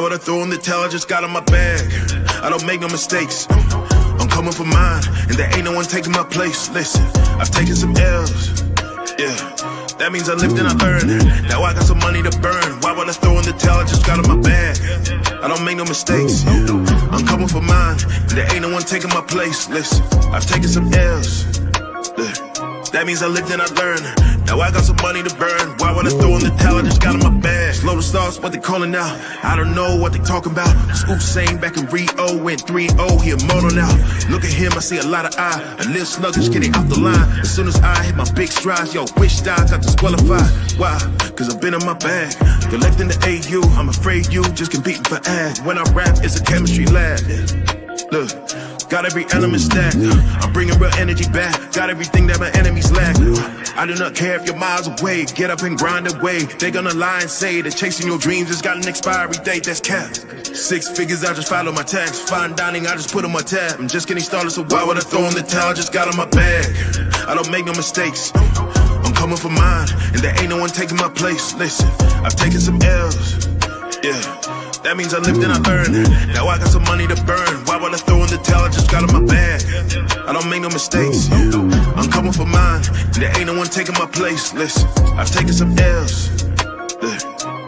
would I throw in the towel I just got in my bag? I don't make no mistakes. I'm coming for mine, and there ain't no one taking my place. Listen, I've taken some L's. Yeah, that means I lived and I learned. Now I got some money to burn. Why would I throw in the towel I just got in my bag? I don't make no mistakes. I'm coming for mine, and there ain't no one taking my place. Listen, I've taken some L's. That means I lived and I learned. Now I got some money to burn. Why would I throw in the towel I just got in my bag? Slow the stars, what they calling out. I don't know what they talking about. Scoop saying back in Rio, went 3-0, he immortal now. Look at him, I see a lot of eye. A little sluggish, getting off the line. As soon as I hit my big strides, yo, wish I got disqualified. Why? Cause I've been in my bag. You're left in the AU, I'm afraid you just competing for ad. When I rap, it's a chemistry lab. Look, got every element stacked. I'm bringing real energy back. Got everything that my enemies lack. I do not care if you're miles away. Get up and grind away. They gonna lie and say that chasing your dreams has got an expiry date that's capped. 6 figures, I just follow my tax. Fine dining, I just put on my tab. I'm just getting started, so why would I throw in the towel? I just got in my bag. I don't make no mistakes. I'm coming for mine, and there ain't no one taking my place. Listen, I've taken some L's. Yeah. That means I lived and I learned. Now I got some money to burn. Why would I throw in the towel I just got in my bag? I don't make no mistakes. I'm coming for mine, and there ain't no one taking my place. Listen, I've taken some L's.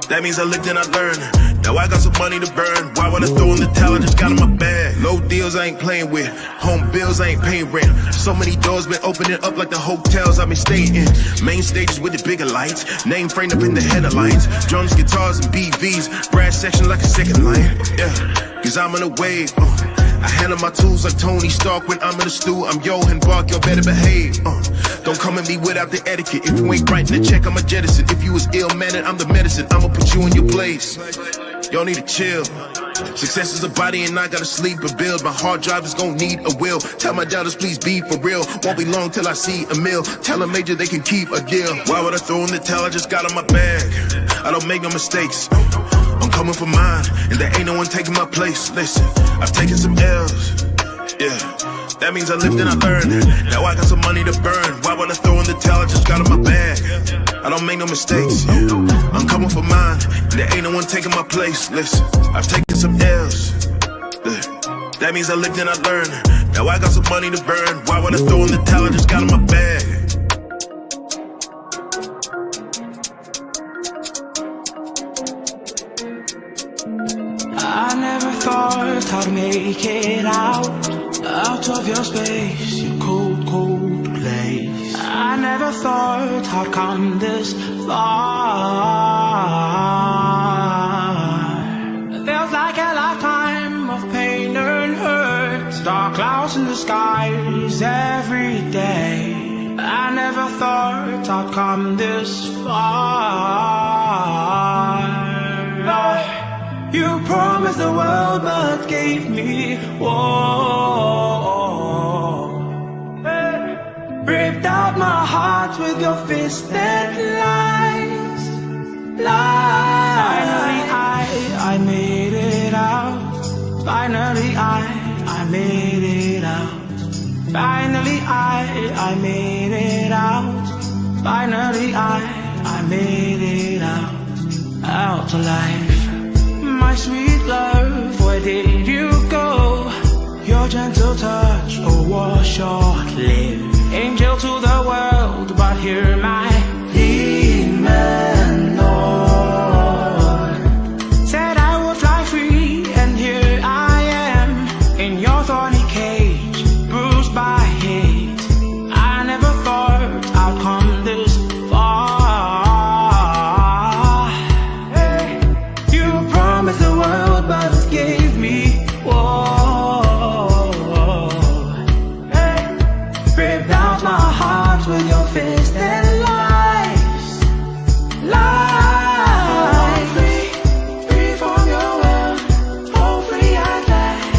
That means I lived and I learned. Now I got some money to burn. Why would I throw in the towel I just got in my bag? Low deals I ain't playing with. Home bills I ain't paying rent. So many doors been opening up like the hotels I've been staying in. Main stages with the bigger lights. Name framed up in the headlines. Drums, guitars, and BVs. Brass section like a second line. Yeah, cause I'm in a wave. I handle my tools like Tony Stark when I'm in the stew. I'm Johan Bark, yo, better behave. Don't come at me without the etiquette. If you ain't writing the check, I'ma jettison. If you was ill-mannered, I'm the medicine. I'ma put you in your place. Y'all need to chill. Success is a body and I gotta sleep and build. My hard drive is gonna need a will. Tell my doubters please be for real. Won't be long till I see a meal. Tell a major they can keep a deal. Why would I throw in the towel I just got in my bag? I don't make no mistakes. I'm coming for mine, and there ain't no one taking my place. Listen, I've taken some L's. Yeah, that means I lived and I learned. Now I got some money to burn. Why would I throw in the towel I just got in my bag? I don't make no mistakes. I'm coming for mine, and there ain't no one taking my place. Listen, I've taken some L's. That means I lived and I learned. Now I got some money to burn. Why would I throw in the towel I just got in my bag? I never thought I'd make it out of your space, your cold, cold place. I never thought I'd come this far. It feels like a lifetime of pain and hurt. Dark clouds in the skies every day. I never thought I'd come this far. You promised the world but gave me war. Ripped out my heart with your fist and lies. Finally I made it out. Finally I made it out. Finally I made it out. Finally I made it out to life. My sweet love, where did you go? Your gentle touch, oh, was short-lived. Angel to the world, but hear my demon Lord. Said I would fly free, and here I am in your thorny cage, bruised by hate. I never thought I'd come this far. The world but gave me war. Ripped out my heart with your fist and lies. Free from your will, oh free at last.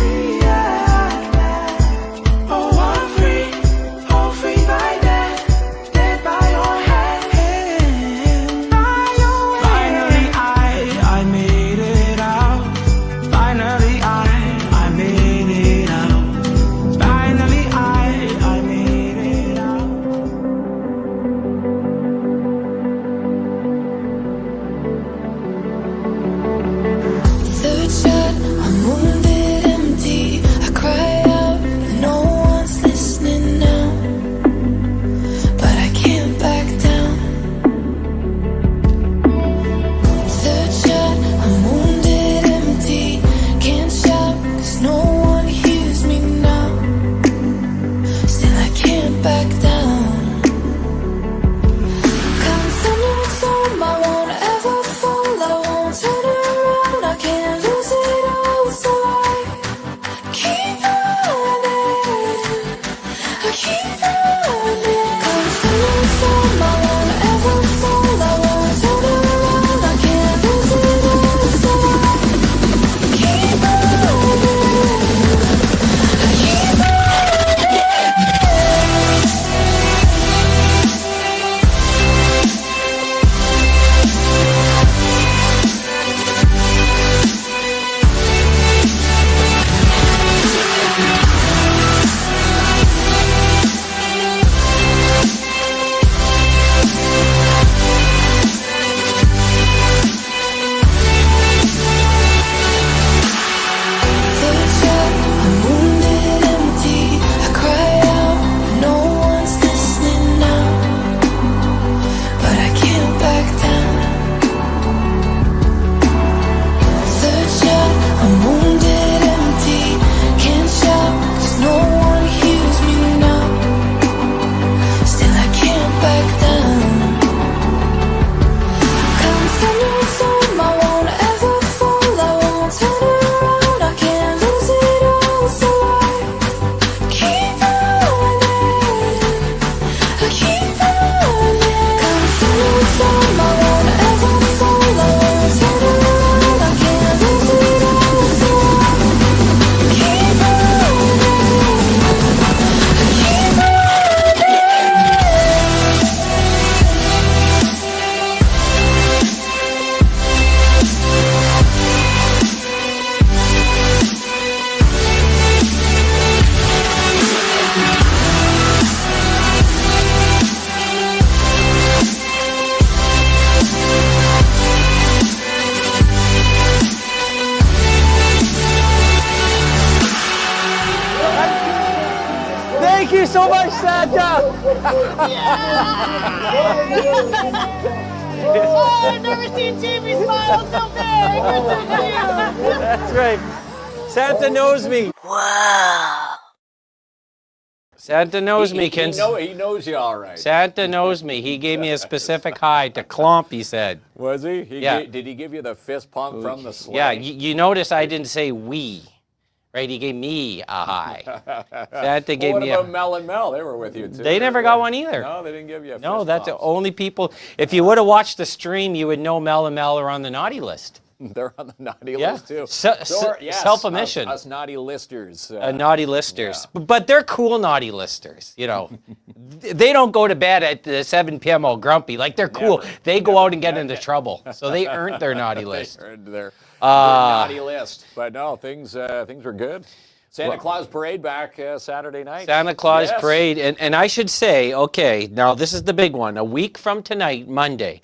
Thank you so much, Santa. Oh, I've never seen Jamie smile so big. That's right. Santa knows me. Wow. Santa knows me, Kins. He knows you all right. Santa knows me. He gave me a specific hi to KLOMP, he said. Was he? Yeah. Did he give you the fist pump from the sleigh? Yeah, you notice I didn't say we, right? He gave me a hi. Santa gave me a... What about Mel and Mel? They were with you, too. They never got one either. No, they didn't give you a No, fist that's the pump. only people... If you would have watched the stream, you would know Mel and Mel are on the naughty list. They're on the naughty Yeah. list, too. Yes, Self-omission. Us naughty listers. Naughty listers. But they're cool naughty listers, you know. They don't go to bed at 7 p.m. all grumpy. Like, they're cool. They go out and get into trouble. So they earned their naughty list. They earned their naughty list. But no, things were good. Santa Claus parade back Saturday night. Santa Claus Yes. parade. And I should say, okay, now this is the big one. A week from tonight, Monday,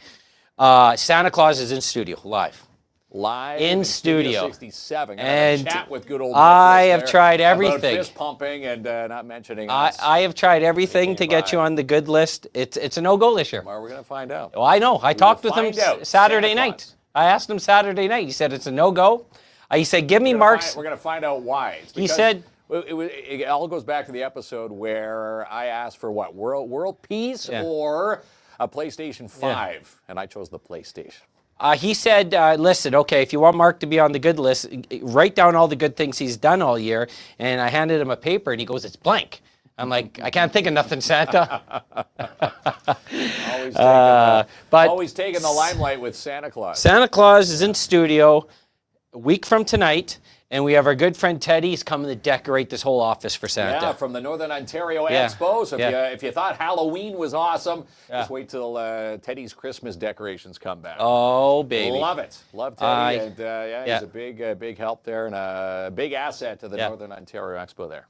Santa Claus is in studio, live. Live in studio. 67. And chat with good old I Nicholas have there tried about everything. fist pumping and not mentioning us. I have tried everything to get by. you on the good list. It's a no-go this year. Well, we're going to find out. Well, I know. I talked with him find out. Saturday Santa night. Claus. I asked him Saturday night. He said it's a no-go. He said, give me marks. We're going to find out why. It's He because said... it all goes back to the episode where I asked for what? World peace or a PlayStation 5? And I chose the PlayStation. He said, listen, okay, if you want Mark to be on the good list, write down all the good things he's done all year. And I handed him a paper, and he goes, it's blank. I'm like, I can't think of nothing, Santa. Always taking the limelight with Santa Claus. Santa Claus is in studio a week from tonight, and we have our good friend Teddy. He's coming to decorate this whole office for Santa. Yeah, from the Northern Ontario Yeah. Expo. So Yeah. if you thought Halloween was awesome, just wait till Teddy's Christmas decorations come back. Oh, baby. Love it. Love Teddy. And yeah. he's a big help there and a big asset to the Northern Ontario Expo there.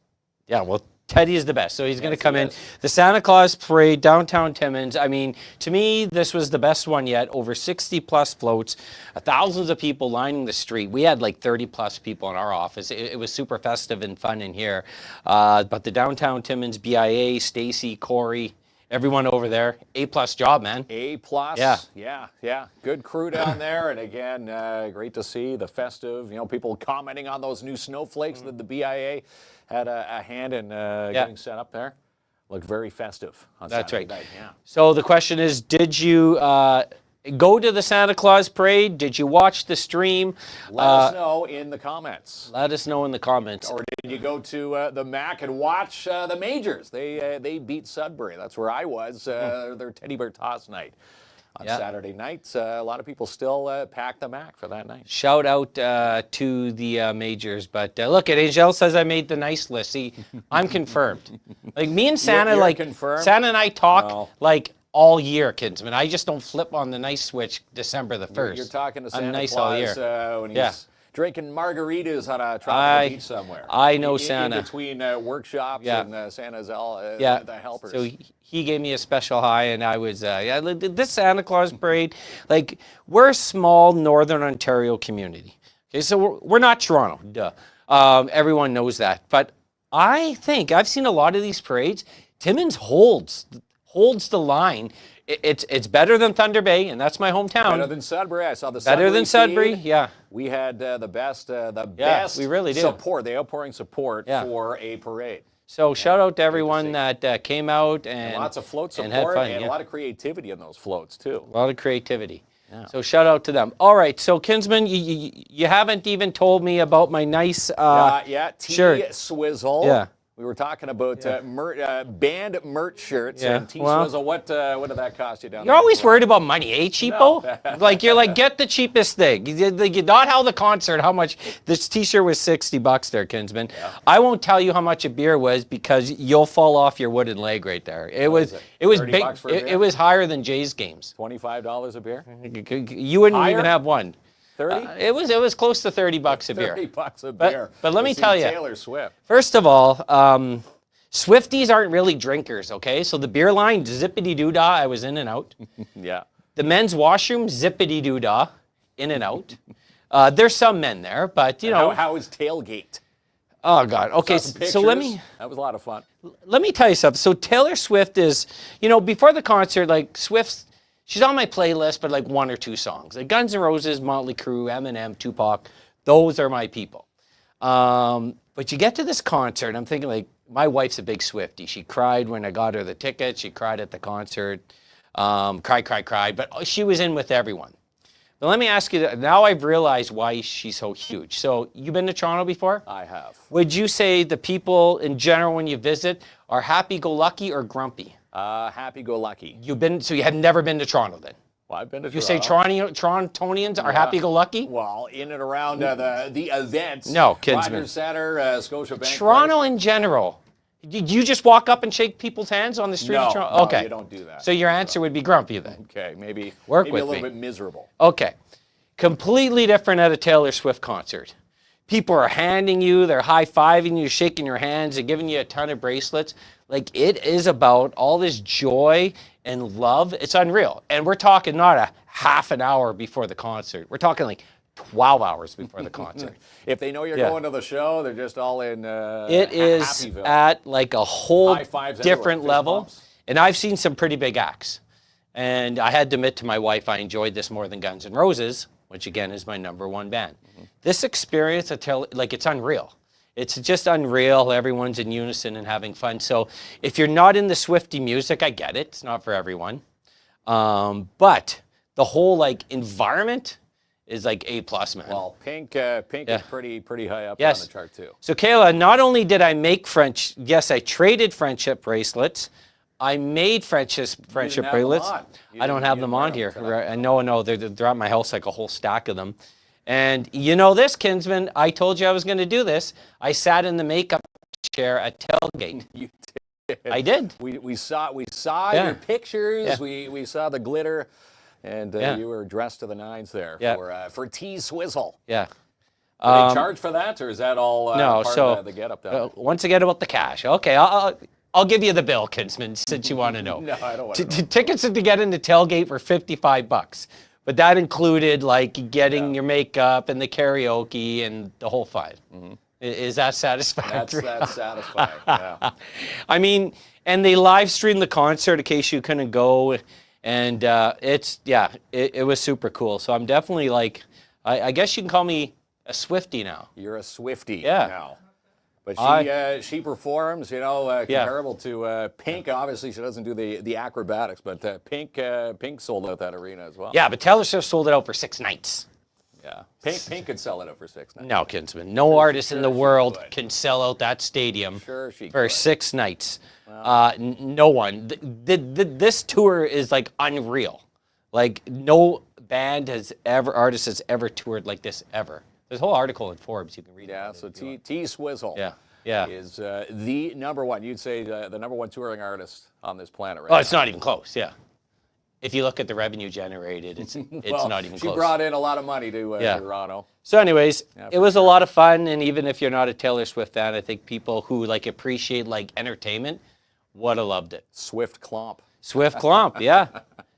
Yeah, well, Teddy is the best. So he's going to come in. The Santa Claus parade, downtown Timmins. I mean, to me, this was the best one yet. Over 60-plus floats, thousands of people lining the street. We had like 30-plus people in our office. It was super festive and fun in here. But the downtown Timmins, BIA, Stacy, Corey, everyone over there, A-plus job, man. A-plus. Yeah. Good crew down there. And again, great to see the festive, people commenting on those new snowflakes that the BIA had a hand in getting set up there. Looked very festive on Saturday night. Yeah. So the question is, did you go to the Santa Claus parade? Did you watch the stream? Let us know in the comments. Let us know in the comments. Or did you go to the MAC and watch the Majors? They beat Sudbury. That's where I was. Their Teddy Bear Toss night on Saturday night. A lot of people still pack the MAC for that night. Shout out to the Majors. But look, Angel says I made the nice list. See, I'm confirmed. Like me and Santa, You're like confirmed? Santa and I talk like all year, Kinsman. I just don't flip on the nice switch December the 1st. You're talking to Santa I'm nice Claus all year. when he's drinking margaritas on a tropical beach somewhere. I know in Santa. between workshops and Santa's the helpers. So he gave me a special hi, and I was this Santa Claus parade. Like, we're a small Northern Ontario community. Okay, so we're not Toronto. Duh. Everyone knows that. But I think I've seen a lot of these parades. Timmins holds the line. It's better than Thunder Bay, and that's my hometown. Better than Sudbury. I saw the Better than Sudbury, feed. yeah. We had the best we really did. support, the outpouring support for a parade. So shout out to everyone that came out and lots of float and support had fun, and a lot of creativity in those floats too. A lot of creativity. Yeah. So shout out to them. All right, so Kinsman, you haven't even told me about my nice shirt. T-Swizzle. Yeah. We were talking about band merch shirts and well, T-Swizzle. What did that cost you down You're there? always worried about money, eh, cheapo? You're like, get the cheapest thing. Not how the concert, how much. This T-shirt was $60 there, Kinsman. Yeah. I won't tell you how much a beer was because you'll fall off your wooden leg right there. It was big. It was higher than Jay's games. $25 a beer? You wouldn't even have one. 30? It was close to $30 a beer. $30 a beer. But let me tell you. Taylor Swift. First of all, Swifties aren't really drinkers, okay? So the beer line, zippity-doo-dah, I was in and out. Yeah. The men's washroom, zippity-doo-dah, in and out. There's some men there, but, you know. How is tailgate? Oh God. Okay, Saw some so let pictures. me That was a lot of fun. tell you something. So Taylor Swift is, before the concert, like she's on my playlist, but like 1 or 2 songs. Like Guns N' Roses, Motley Crue, Eminem, Tupac, those are my people. But you get to this concert, I'm thinking like, my wife's a big Swiftie. She cried when I got her the ticket. She cried at the concert. Cried. But she was in with everyone. But let me ask you, now I've realized why she's so huge. So you've been to Toronto before? I have. Would you say the people in general when you visit are happy-go-lucky or grumpy? Happy-go-lucky. So you have never been to Toronto then? Well, I've been to You Toronto. say Torontonians are happy-go-lucky? Well, in and around the events. No, Kinsman. Rogers Center, Scotiabank. Toronto Place. in general. Did you just walk up and shake people's hands on the street of Toronto? No, Okay. you don't do that. So your answer would be grumpy then? Okay, maybe Work maybe with a little me. bit miserable. Okay. Completely different at a Taylor Swift concert. People are handing you, they're high-fiving you, shaking your hands, they're giving you a ton of bracelets. Like, it is about all this joy and love. It's unreal. And we're talking not a half an hour before the concert. We're talking like 12 hours before the concert. If they know you're Yeah. going to the show, they're just all in It is Happyville. at like a whole High fives different everywhere, fist level. bumps. And I've seen some pretty big acts. And I had to admit to my wife, I enjoyed this more than Guns N' Roses, which again is my #1 band. This experience, it's unreal. It's just unreal. Everyone's in unison and having fun. So if you're not in the Swiftie music, I get it. It's not for everyone. But the whole environment is like A+, man. Well, Pink Yeah. is pretty high up Yes. on the chart too. So Kayla, not only did I make I traded friendship bracelets. I made friendship have them bracelets. on. You I don't didn't- have you them didn't wear on them here. tonight. No, they're at my house, like a whole stack of them. And you know this, Kinsman, I told you I was going to do this. I sat in the makeup chair at tailgate. You I did. We saw Yeah. your pictures. Yeah. We saw the glitter, and Yeah. you were dressed to the nines there Yeah. for T Swizzle. Yeah. Do they charge for that, or is that all No, part so of the get up down there? once again about the cash. Okay, I'll give you the bill, Kinsman, since you want to know. No, I don't want to know. Tickets to get into tailgate were $55, but that included getting your makeup and the karaoke and the whole 5. Is that satisfactory? That's satisfying. Yeah. I mean, and they live streamed the concert in case you couldn't go, and it was super cool. So I'm definitely I guess you can call me a Swiftie now. You're a Swiftie Yeah. now. But she performs, comparable to Pink. Obviously, she doesn't do the acrobatics, but Pink sold out that arena as well. Yeah, but Taylor Swift sold it out for 6 nights. Yeah. Pink could sell it out for 6 nights. No, Kinsman. No artist in the she world could. can sell out that stadium Sure she for could. 6 nights. No one. This tour is unreal. No artist has ever toured like this ever. There's a whole article in Forbes you can read. Yeah, about it so if you want. T Swizzle Yeah. is the #1. You'd say the #1 touring artist on this planet, right? Oh, it's not even close. Yeah. If you look at the revenue generated, it's not even She close. brought in a lot of money to Toronto. So anyways, it for was a lot of fun, and even if you're not a Taylor Swift fan, I think people who appreciate entertainment would have loved it. Swift Klomp. Swift KLOMP, yeah.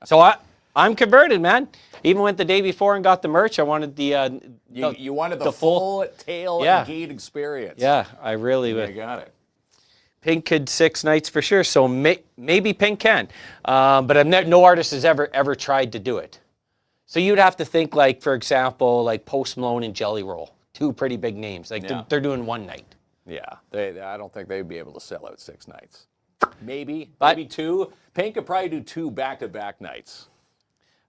So I'm converted, man. Even went the day before and got the merch. I wanted You wanted the full tail Yeah. gate experience. Yeah, I really You would. got it. Pink could 6 nights for sure, so maybe Pink can. But no artist has ever tried to do it. So you'd have to think for example, Post Malone and Jelly Roll, 2 pretty big names. They're doing 1 night. Yeah, I don't think they'd be able to sell out 6 nights. Maybe 2. Pink could probably do 2 back-to-back nights.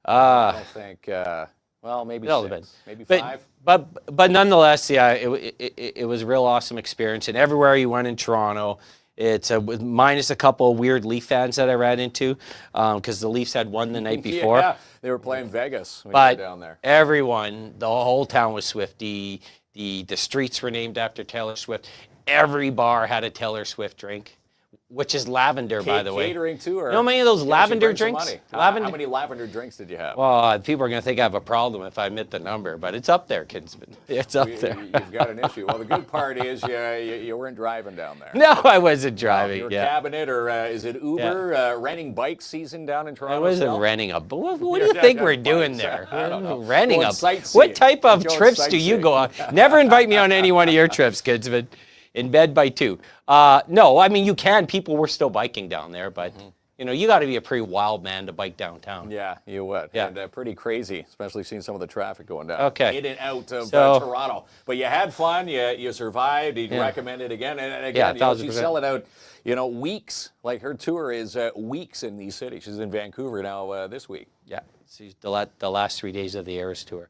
I don't think. Maybe It'll 6, depend. maybe But- 5. But nonetheless, yeah, it was a real awesome experience. And everywhere you went in Toronto, it's minus a couple of weird Leaf fans that I ran into because the Leafs had won the night before. Yeah, they were playing Vegas when But you were down there. everyone, the whole town was Swiftie. The streets were named after Taylor Swift. Every bar had a Taylor Swift drink, which is lavender, by the way. Catering too, or You know how many of those Guess you lavender bring some drinks? money. Lavender. How many lavender drinks did you have? Well, people are going to think I have a problem if I admit the number, but it's up there, Kinsman. It's up there. You've got an issue. Well, the good part is you weren't driving down there. No, I wasn't driving. Your Yeah. cabinet, or is it Uber renting bike season down in Toronto? I wasn't still? renting a. What do you think we're doing there? I don't know. Renting Going a. sightseeing. What type of Going trips do you sightseeing. go on? Never invite me on any one of your trips, Kinsman. in bed by 2. No, I mean, you can. People were still biking down there, but, you know, you got to be a pretty wild man to bike downtown. Yeah, you would. Yeah. And pretty crazy, especially seeing some of the traffic going down. Okay. In and out of So- Toronto. But you had fun. You survived. You'd recommend it again. And again, Yeah, she's 1,000%. selling out, weeks. Like her tour is weeks in these cities. She's in Vancouver now this week. Yeah, she's the last 3 days of the Eras Tour.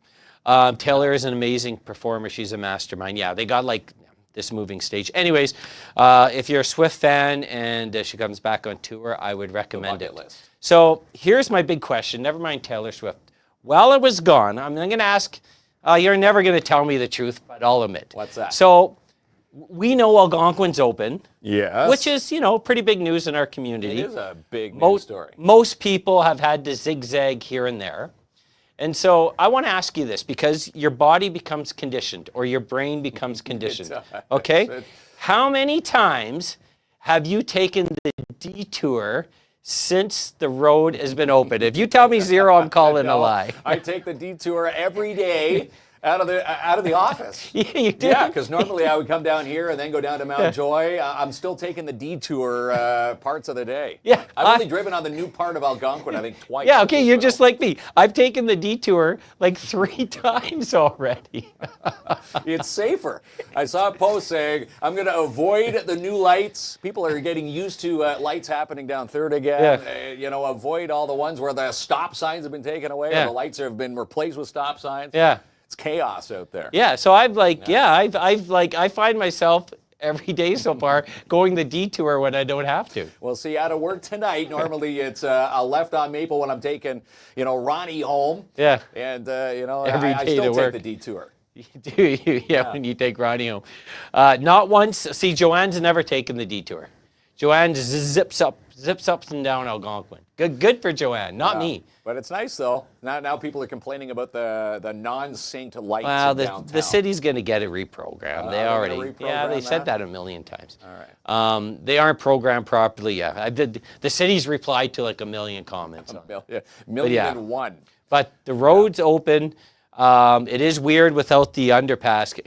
Taylor is an amazing performer. She's a mastermind. Yeah, they got like this moving stage. Anyways, if you're a Swift fan and she comes back on tour, I would recommend it. Bucket list. So here's my big question. Never mind Taylor Swift. While it was gone, I'm going to ask, you're never going to tell me the truth, but I'll admit. What's that? So we know Algonquin's open. Yes. Which is, pretty big news in our community. It is a big news story. Most people have had to zigzag here and there. And so I want to ask you this, because your body becomes conditioned or your brain becomes conditioned. Okay? How many times have you taken the detour since the road has been open? If you tell me 0, I'm calling a lie. I take the detour every day out of the office. Yeah, you do? Yeah, because normally I would come down here and then go down to Mount Joy. I'm still taking the detour parts of the day. Yeah, I've only driven on the new part of Algonquin, I think, twice. Yeah, okay, you're just like me. I've taken the detour like 3 times already. It's safer. I saw a post saying, I'm going to avoid the new lights. People are getting used to lights happening down 3rd again. Yeah. Avoid all the ones where the stop signs have been taken away, Yeah. or the lights have been replaced with stop signs. Yeah. It's chaos out there. Yeah, so I find myself every day so far going the detour when I don't have to. Well, see, out of work tonight, normally it's a left on Maple when I'm taking, Ronnie home. Yeah. And, Every I day still to take work. the detour. Do you? Yeah, when you take Ronnie home. Not once. See, Joanne's never taken the detour. Joanne zips up and down Algonquin. Good for Joanne, not me. But it's nice, though. Now people are complaining about the non-synced lights Well, in downtown. the city's going to get it reprogrammed. They they're gonna already, reprogram they said that? that a million times. All right. They aren't programmed properly yet. The city's replied to like a million comments on it. Million and one. But the road's open. It is weird without the underpass.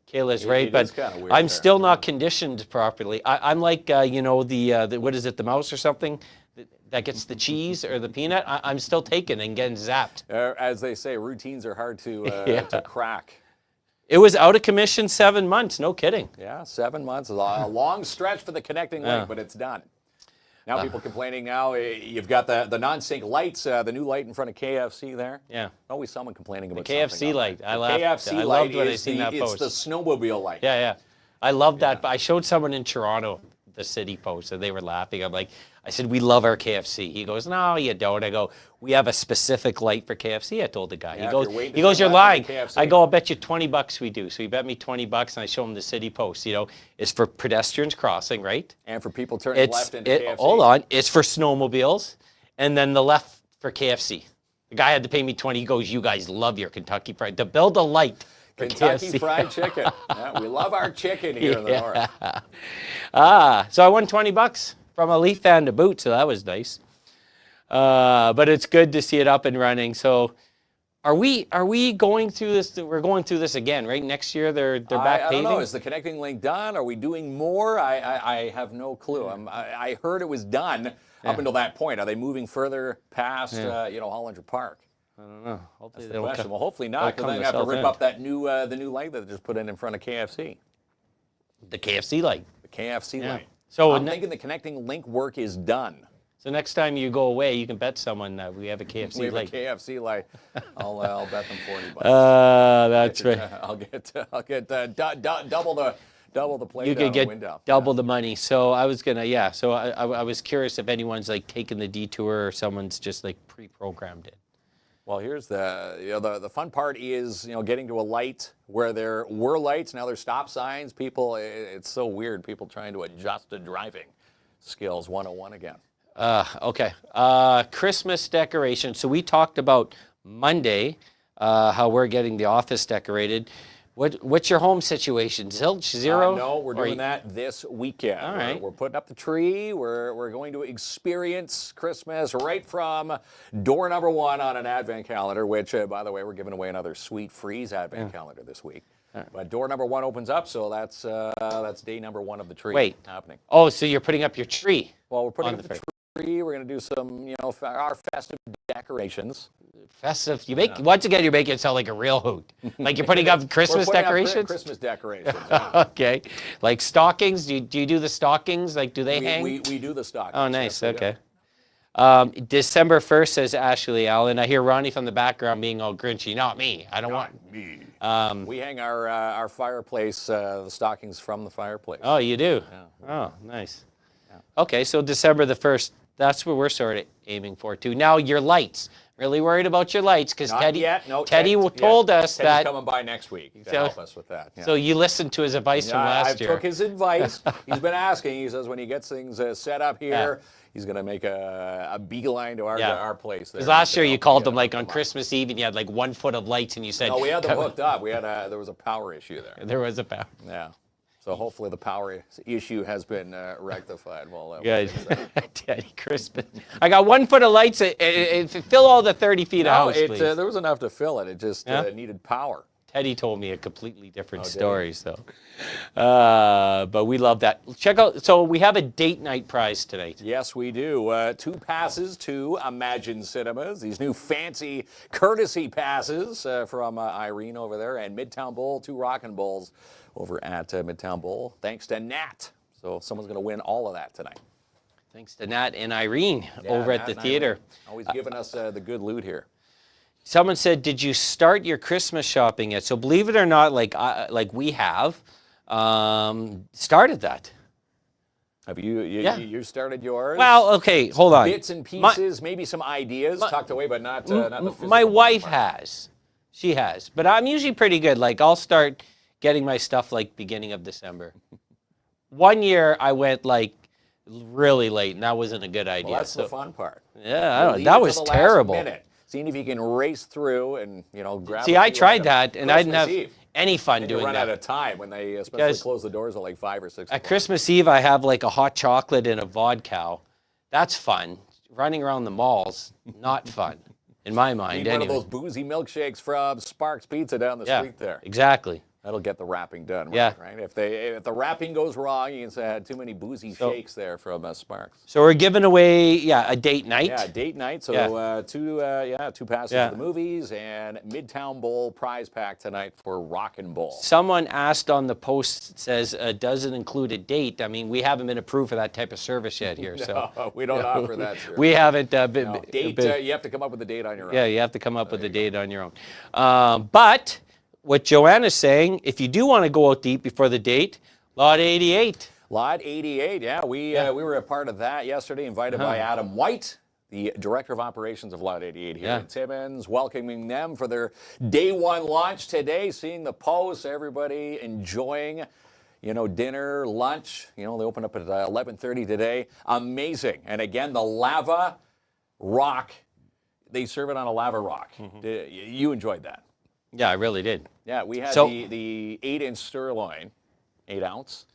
Kayla's right, it but is kinda weird I'm there. still not conditioned properly. I'm like, the what is it, the mouse or something that gets the cheese or the peanut? I'm still taking and getting zapped. As they say, routines are hard to to crack. It was out of commission 7 months, no kidding. Yeah, 7 months is a long stretch for the connecting link, but it's done. Now people complaining now, you've got the non-sync lights, the new light in front of KFC there. Yeah. Always someone complaining about KFC something. light. I The laughed. KFC I light loved when I is seen that post. It's the snowmobile light. Yeah. I love that. But I showed someone in Toronto the city post, and they were laughing. I said, we love our KFC. He goes, no, you don't. I go, we have a specific light for KFC, I told the guy. Yeah, if He you're waiting goes, to you're come back lying. to KFC. I go, I'll bet you $20 we do. So he bet me $20, and I show him the city post. It's for pedestrians crossing, right? And for people turning left into KFC. Hold on. It's for snowmobiles, and then the left for KFC. The guy had to pay me $20. He goes, you guys love your Kentucky Fried. To build a light for Kentucky KFC. Fried Chicken. Yeah, we love our chicken here in the north. So I won $20 from a Leaf fan to boot, so that was nice. But it's good to see it up and running. So are we going through this? We're going through this again, right? Next year they're back I paving? don't know. Is the connecting link done? Are we doing more? I have no clue. I heard it was done up until that point. Are they moving further past Hollinger Park? I don't know. Hopefully That's they the don't question. come- Well, hopefully not, because come then you to have to South rip End. up that the new light that they just put in front of KFC. The KFC light. The KFC Yeah. light. So I'm thinking the connecting link work is done. So next time you go away, you can bet someone that we have a KFC We have light. a KFC light. I'll bet them $40. That's right. I'll get double the plate You out could the get window. double the money. So I was gonna, So I was curious if anyone's like taking the detour or someone's just like pre-programmed it. Well, here's the fun part is getting to a light where there were lights, now there's stop signs. People, it's so weird. People trying to adjust to driving skills 101 again. Okay. Christmas decoration. So we talked about Monday how we're getting the office decorated. What's your home situation? Zilch, zero? No, we're Or doing that this weekend. All right. We're putting up the tree. We're going to experience Christmas right from door number 1 on an advent calendar, which, by the way, we're giving away another Sweet Freeze advent calendar this week. But door number 1 opens up, so that's day number 1 of the tree Wait. happening. Oh, so you're putting up your tree. Well, we're putting on up the the tree. We're going to do some, our festive decorations. Festive. You make once again you're making it sound like a real hoot. Like you're putting up Christmas We're putting up decorations. Christmas decorations. Yeah. Okay. Like stockings. Do you do the stockings? Like do they hang? We do the stockings. Oh, nice. Yes, we do. Okay. December 1st, says Ashley Allen. I hear Ronnie from the background being all grinchy. Not me. I don't want me. We hang our fireplace, the stockings from the fireplace. Oh, you do? Yeah. Oh, nice. Yeah. Okay, so December the 1st, that's what we're sort of aiming for too. Now, your lights. Really worried about your lights because Not Teddy, yet. No, Teddy told us Teddy's that. coming by next week to So- help us with that. Yeah. So you listened to his advice from I last year. took his advice. He's been asking. He says when he gets things set up here, he's going to make a beeline to our place. Because last year you called them like on Christmas Eve and you had like 1 foot of lights and you said. No, we had them hooked up. There was a power issue there. There was a power. Yeah. So hopefully the power issue has been rectified. Well, Good. Teddy Crispin. I got 1 foot of lights. Fill all the 30 feet of house, please. There was enough to fill it. It just needed power. Teddy told me a completely different story, so. But we love that. Check out, so we have a date night prize tonight. Yes, we do. 2 passes to Imagine Cinemas. These new fancy courtesy passes from Irene over there. And Midtown Bowl, 2 Rockin' Bowls over at Midtown Bowl. Thanks to Nat. So someone's going to win all of that tonight. Thanks to Nat and Irene over at Nat the and theater. Irene. Always giving us the good loot here. Someone said, did you start your Christmas shopping yet? So believe it or not, like we have, started that. Have you started yours? Well, okay, hold on. Bits and pieces, maybe some ideas tucked away, but not the physical. My wife part. has. She has. But I'm usually pretty good. Like, I'll start getting my stuff like beginning of December. 1 year, I went like really late, and that wasn't a good idea. Well, that's the fun part. Yeah, I don't know. Leave That it to was the last terrible. minute. Seeing if you can race through and grab. See, I tried that, and I didn't have any fun You doing run that. out of time when they especially Because close the doors at like 5 or 6 At o'clock. Christmas Eve, I have like a hot chocolate and a vodka. That's fun. Running around the malls, not fun, in my mind. Need one Anyway. of those boozy milkshakes from Sparks Pizza down the street there. Exactly. That'll get the wrapping done, right? Yeah. Right? If the wrapping goes wrong, you can say I had too many boozy shakes there from Sparks. So we're giving away, a date night. Yeah, date night. So two passes to the movies and Midtown Bowl prize pack tonight for Rockin' Bowl. Someone asked on the post, says, does it include a date? I mean, we haven't been approved for that type of service yet here. So No, we don't offer that service. we haven't No, date. You have to come up with a date on your own. Yeah, you have to come up with a date on your own. But what Joanna's saying, if you do want to go out to eat before the date, Lot 88. Lot 88, yeah. We were a part of that yesterday, invited by Adam White, the Director of Operations of Lot 88 here in Timmins, welcoming them for their day 1 launch today, seeing the posts, everybody enjoying, dinner, lunch. They opened up at 11:30 today. Amazing. And again, the lava rock, they serve it on a lava rock. You enjoyed that. Yeah, I really did. Yeah, we had So- the 8-inch sirloin, 8 ounce.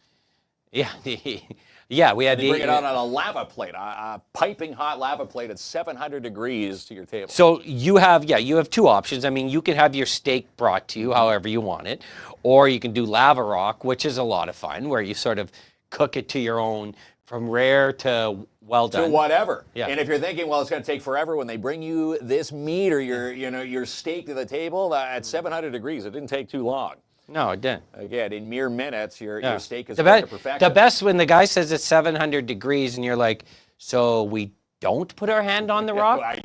Yeah, we had They bring it out on a lava plate, a piping hot lava plate at 700 degrees to your table. So you have 2 options. I mean, you can have your steak brought to you however you want it, or you can do lava rock, which is a lot of fun, where you sort of cook it to your own, from rare to well done. To whatever. Yeah. And if you're thinking, well, it's going to take forever when they bring you this meat or your steak to the table at 700 degrees, it didn't take too long. No, it didn't. Again, in mere minutes, your steak is the cooked to perfection. The best when the guy says it's 700 degrees and you're like, so we don't put our hand on the rock?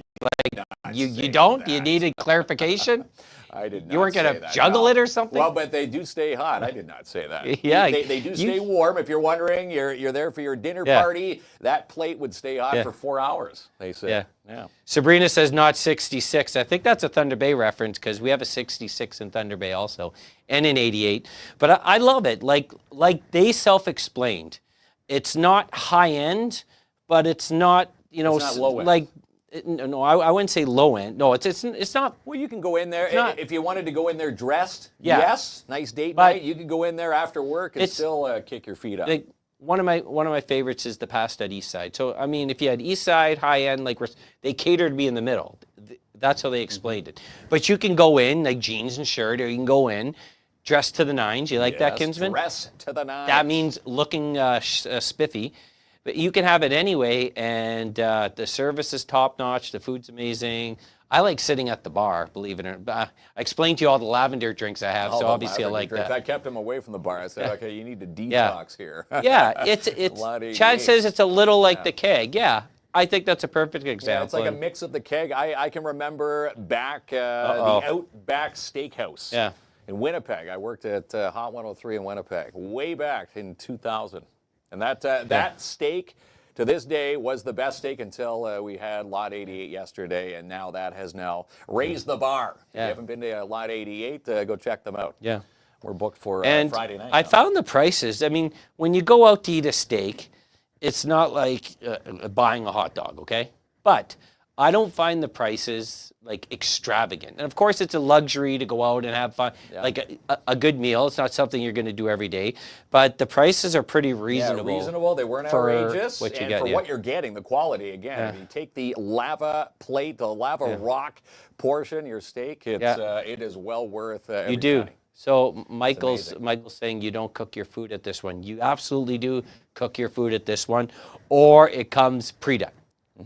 You don't? You needed clarification? I did not. You weren't say going to that, juggle no. it or something? Well, but they do stay hot. I did not say that. Yeah, They do stay warm. If you're wondering, you're there for your dinner party, that plate would stay hot for 4 hours, they say. Yeah. Sabrina says not 66. I think that's a Thunder Bay reference because we have a 66 in Thunder Bay also, and in 88. But I love it. Like they self-explained. It's not high end, but it's not, It's not low end. like, no, I wouldn't say low end. No, it's not. Well, you can go in there if you wanted to go in there dressed. Yeah. Yes, nice date But night. You could go in there after work and still kick your feet up. Like one of my favorites is the pasta at East Side. So I mean, if you had East Side high end, like they catered to be in the middle. That's how they explained it. But you can go in like jeans and shirt, or you can go in Dressed to the nines. You like that, Kinsman? Dress to the nines. That means looking spiffy. But you can have it anyway, and the service is top-notch. The food's amazing. I like sitting at the bar, believe it or not. I explained to you all the lavender drinks I have, so obviously I like that. I kept him away from the bar. I said, okay, you need to detox here. Yeah, it's Chad says it's a little like the keg. Yeah, I think that's a perfect example. Yeah, it's like a mix of the keg. I can remember back the Outback Steakhouse in Winnipeg. I worked at Hot 103 in Winnipeg way back in 2000. And that steak, to this day, was the best steak until we had Lot 88 yesterday, and now that has now raised the bar. If you haven't been to Lot 88, go check them out. Yeah. We're booked for Friday night. I found the prices. I mean, when you go out to eat a steak, it's not like buying a hot dog, okay? But I don't find the prices like extravagant. And of course, it's a luxury to go out and have fun, like a good meal. It's not something you're going to do every day. But the prices are pretty reasonable. Yeah, reasonable. They weren't outrageous. What you and get, for what you're getting, the quality, again, if you take the lava plate, the lava rock portion, your steak, it is well worth every penny. So Michael's saying you don't cook your food at this one. You absolutely do cook your food at this one, or it comes pre-done.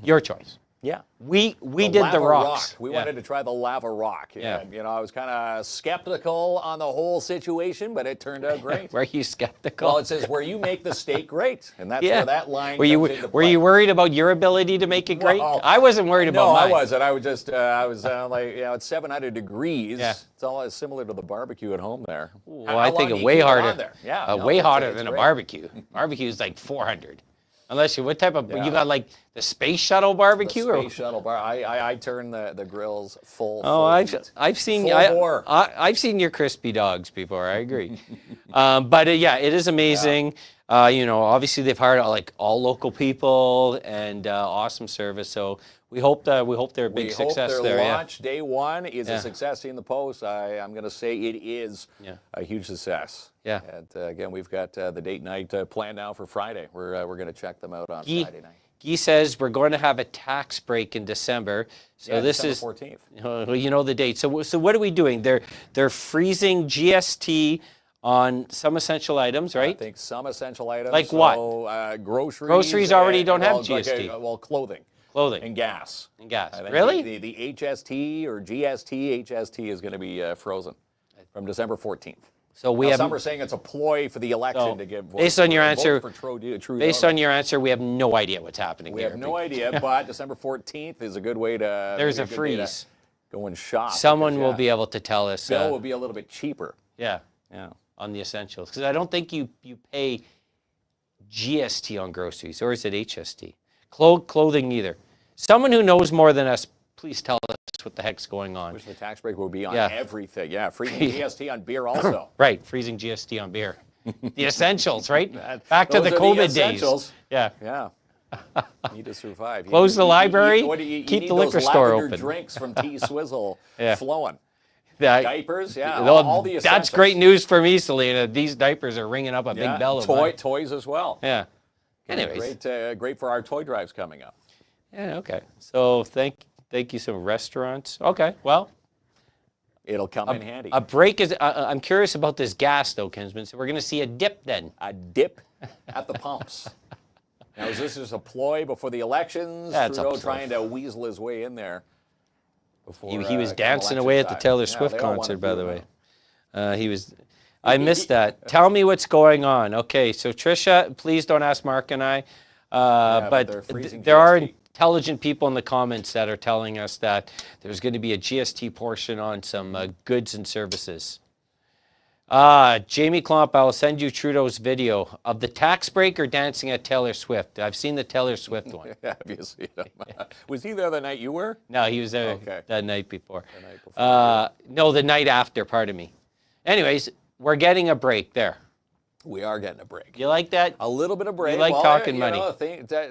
Your choice. Yeah. We did the rocks. We wanted to try the lava rock. Yeah. And, I was kind of skeptical on the whole situation, but it turned out great. Were you skeptical? Well, it says where you make the steak great, and that's where that line comes into play. Were you worried about your ability to make it great? Well, I wasn't worried about mine. No, I wasn't. I was just, like, it's 700 degrees. Yeah. It's all similar to the barbecue at home there. Well, I think way harder. Yeah. Way hotter than a barbecue. Barbecue is like 400. Unless you, what type of, you got like the space shuttle barbecue? The space shuttle bar. I turn the grills full. I've seen I've seen your crispy dogs before. I agree. But it is amazing. Obviously they've hired like all local people and awesome service. So we hope they're a big success there. Their launch day one is a success in the post. I'm going to say it is a huge success. Yeah. And again, we've got the date night planned now for Friday. We're going to check them out on Friday night. Guy says we're going to have a tax break in December. So this December is 14th. You know the date. So what are we doing? They're freezing GST on some essential items, right? I think some essential items. Like what? Groceries. Groceries already don't have GST. Clothing. Clothing. And gas. Really? The HST or HST is going to be frozen from December 14th. So some are saying it's a ploy for the election to give votes. Based on your answer, we have no idea what's happening. We have no idea, but December 14th is a good way to. There's a freeze. Go and shop. Someone will be able to tell us. Bill will be a little bit cheaper. Yeah. On the essentials, because I don't think you pay GST on groceries, or is it HST? Clothing neither. Someone who knows more than us, please tell us what the heck's going on. Which the tax break will be on everything. Yeah, freezing GST on beer also. Right, freezing GST on beer. The essentials, right? Back to the COVID days. Yeah. Need to survive. Close the library, keep the liquor store open. Drinks from T-Swizzle flowing. Diapers, all the essentials. That's great news for me, Selena. These diapers are ringing up a big bell. Toys as well. Yeah. Anyways. Great for our toy drives coming up. Yeah, okay. So thank you, some restaurants. Okay, well. It'll come in handy. A break is, I'm curious about this gas though, Kinsman. So we're going to see a dip then. A dip at the pumps. Now, is this just a ploy before the elections? Trudeau trying to weasel his way in there. He was dancing away at the Taylor Swift concert, by the way. I missed that. Tell me what's going on. Okay, so Tricia, please don't ask Mark and I. But there are intelligent people in the comments that are telling us that there's going to be a GST portion on some goods and services. Jamie Klomp, I'll send you Trudeau's video of the tax break or dancing at Taylor Swift. I've seen the Taylor Swift one. Have you seen him? Was he there the night you were? No, he was there that night before. No, the night after, pardon me. Anyways, we're getting a break there. We are getting a break. You like that? A little bit of break. You like talking money.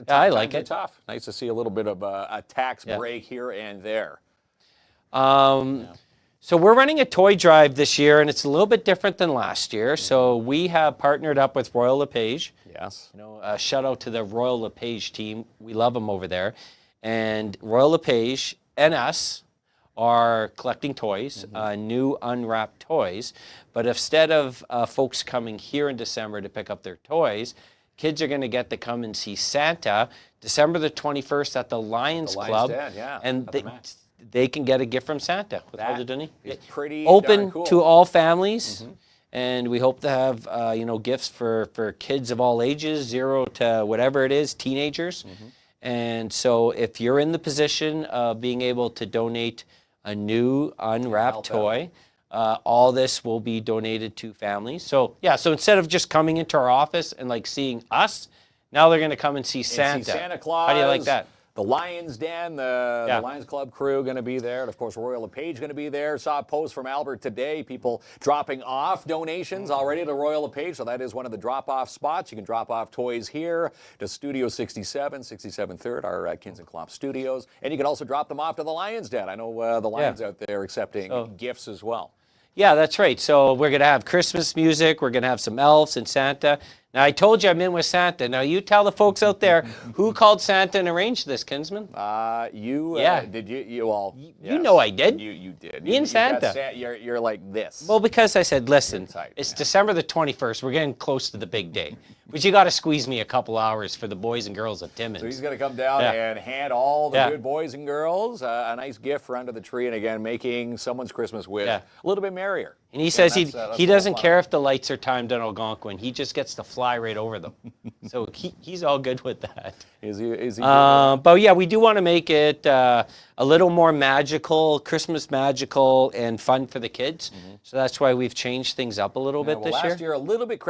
I like it. Tough. Nice to see a little bit of a tax break here and there. So we're running a toy drive this year, and it's a little bit different than last year. So we have partnered up with Royal LePage. Yes. A shout out to the Royal LePage team. We love them over there. And Royal LePage and us are collecting toys, new unwrapped toys. But instead of folks coming here in December to pick up their toys, kids are going to get to come and see Santa December the 21st at the Lions Club. Den, yeah, and they can get a gift from Santa with all the donation. It's pretty open darn cool. to all families. And we hope to have, gifts for kids of all ages, 0 to whatever it is, teenagers. And so if you're in the position of being able to donate a new unwrapped toy, all this will be donated to families. So, yeah, so instead of just coming into our office and like seeing us, now they're going to come and see Santa. Santa Claus. How do you like that? The Lions Den, the Lions Club crew going to be there. And, of course, Royal LePage going to be there. Saw a post from Albert today, people dropping off donations already to Royal LePage. So that is one of the drop-off spots. You can drop off toys here to Studio 67, 67 3rd, our KINZ and KLOMP studios. And you can also drop them off to the Lions Den. I know the Lions out there accepting gifts as well. Yeah, that's right. So we're going to have Christmas music. We're going to have some elves and Santa. Now, I told you I'm in with Santa. Now, you tell the folks out there who called Santa and arranged this, Kinsman. You? Yeah. Did you? You all? You know I did. You did. Me and Santa. You're like this. Well, because I said, listen, tight, it's December the 21st. We're getting close to the big day. But you got to squeeze me a couple hours for the boys and girls at Timmins. So he's going to come down and hand all the good boys and girls a nice gift for under the tree. And again, making someone's Christmas wish a little bit merrier. And he says he doesn't care if the lights are timed on Algonquin. He just gets to fly right over them. So he's all good with that. Is he but yeah, we do want to make it a little more magical, Christmas magical, and fun for the kids. So that's why we've changed things up a little bit this year. Last year, a little bit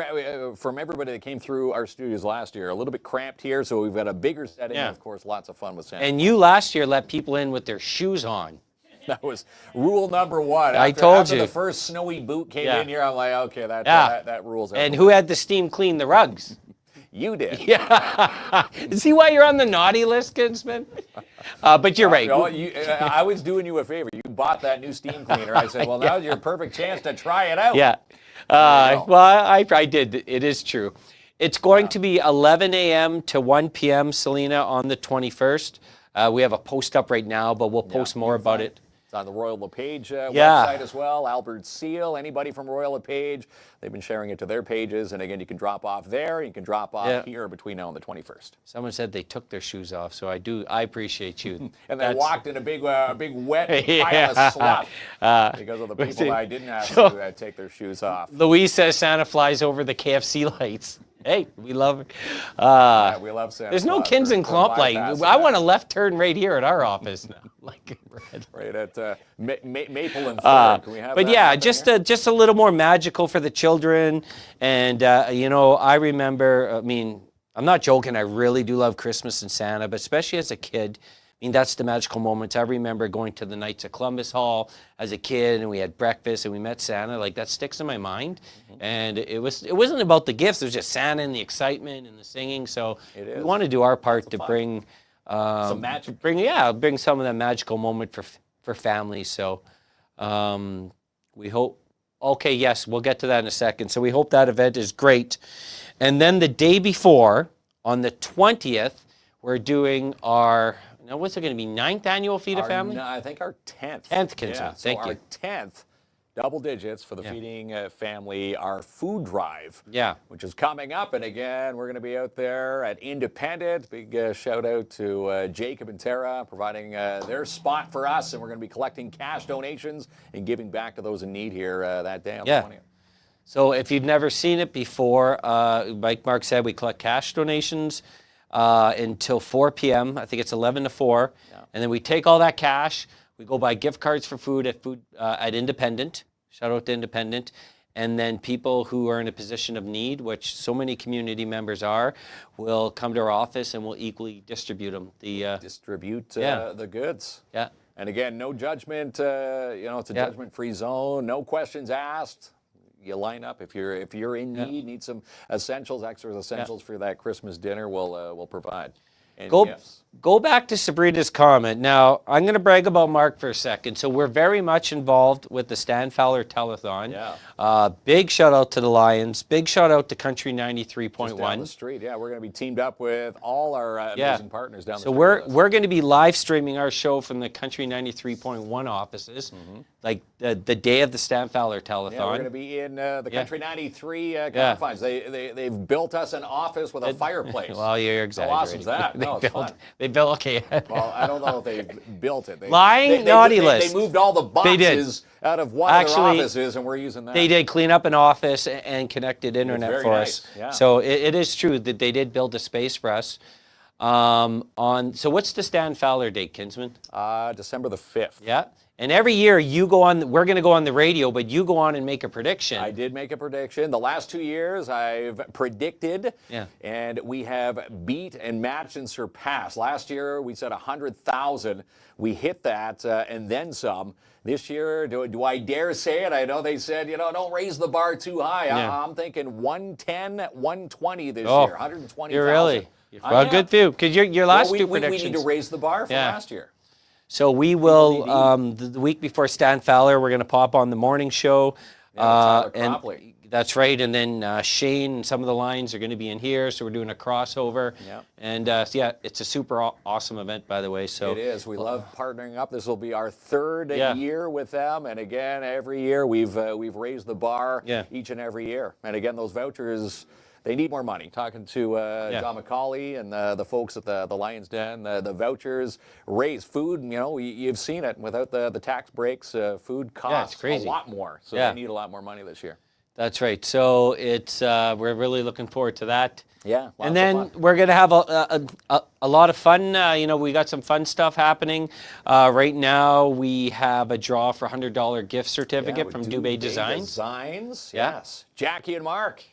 from everybody that came through our studios last year, a little bit cramped here. So we've got a bigger setting. And of course, lots of fun with Santa. And you last year let people in with their shoes on. That was rule number one. I told you. After the first snowy boot came in here, I'm like, okay, that rules out. And who had to steam clean the rugs? You did. Yeah. See why you're on the naughty list, Kinsman? But you're right. I was doing you a favor. You bought that new steam cleaner. I said, well, now's your perfect chance to try it out. Yeah. Well, I did. It is true. It's going to be 11 a.m. to 1 p.m., Selena, on the 21st. We have a post up right now, but we'll post more about it. It's on the Royal LePage website as well. Albert Seal, anybody from Royal LePage, they've been sharing it to their pages. And again, you can drop off there. You can drop off here between now and the 21st. Someone said they took their shoes off, so I appreciate you. And they walked in a big wet pile of slop because of the people that didn't have to take their shoes off. Louise says Santa flies over the KFC lights. Hey, we love it. We love Santa. There's no KINZ and KLOMP light. I want a left turn right here at our office now. Like red. Right at Maple and 3rd. Can we have but yeah, just a little more magical for the children. And, I remember, I'm not joking. I really do love Christmas and Santa, but especially as a kid. That's the magical moments. I remember going to the Knights of Columbus Hall as a kid, and we had breakfast, and we met Santa. Like, that sticks in my mind. And it wasn't about the gifts. It was just Santa and the excitement and the singing. So we want to do our part to bring some magic. Bring some of that magical moment for families. So we hope. Okay, yes, we'll get to that in a second. So we hope that event is great. And then the day before, on the 20th, we're doing our. Now, what's it going to be, 9th annual Feed a Family? No, I think our 10th. 10th, Kinsman. Thank you. Our 10th, double digits for the Feeding Family, our food drive. Yeah. Which is coming up. And again, we're going to be out there at Independent. Big shout out to Jacob and Tara providing their spot for us. And we're going to be collecting cash donations and giving back to those in need here that day on the 20th. So if you've never seen it before, like Mark said, we collect cash donations until 4 p.m. I think it's 11 to 4. Yeah. And then we take all that cash. We go buy gift cards for food at Independent. Shout out to Independent. And then people who are in a position of need, which so many community members are, will come to our office and we'll equally distribute them. Distribute the goods. Yeah. And again, no judgment. It's a judgment-free zone. No questions asked. You line up if you're in need, need some essentials, extra essentials for that Christmas dinner. We'll provide. and Go, gifts. go back to Sabrina's comment. Now, I'm going to brag about Mark for a second. So we're very much involved with the Stan Fowler Telethon. Yeah. Big shout out to the Lions. Big shout out to Country Just down the 93.1. street. Yeah, we're going to be teamed up with all our amazing partners down the So street. we're going to be live streaming our show from the Country 93.1 offices, like the day of the Stan Fowler Telethon. Yeah, we're going to be in the Country 93 confines. They've built us an office with a fireplace. Well, you're How exaggerating. awesome is that? No, it's fun. They built, okay. Well, I don't know if they built it. Lying naughty list. They moved all the They did. boxes out of one of their offices, and we're using that. They did clean up an office and connected internet very for nice, us. yeah. So it is true that they did build a space for us. So what's the Stan Fowler date, Kinsman? December the 5th. Yeah. And every year you go on, we're going to go on the radio, but you go on and make a prediction. I did make a prediction. The last 2 years I've predicted, and we have beat and matched and surpassed. Last year we said 100,000. We hit that and then some. This year, do I dare say it? I know they said, don't raise the bar too high. Yeah. I'm thinking 110, 120 this year, 120,000. You're really? Well, good for you, because your last two we predictions. need to raise the bar from last year. So we will, the week before Stan Fowler, we're going to pop on the morning show. Tyler and Cropley. that's right. And then Shane and some of the lines are going to be in here. So we're doing a crossover. Yeah. And it's a super awesome event, by the way. So it is. We love partnering up. This will be our third year with them. And again, every year we've raised the bar each and every year. And again, those vouchers, they need more money. Talking to John McCauley and the folks at the Lions Den, the vouchers raise food. You've seen it. Without the tax breaks, food costs a lot more. So they need a lot more money this year. That's right. So it's we're really looking forward to that. Yeah. And then we're going to have a lot of fun. We got some fun stuff happening. Right now we have a draw for $100 gift certificate from Dubé Designs. Yes. Jackie and Mark.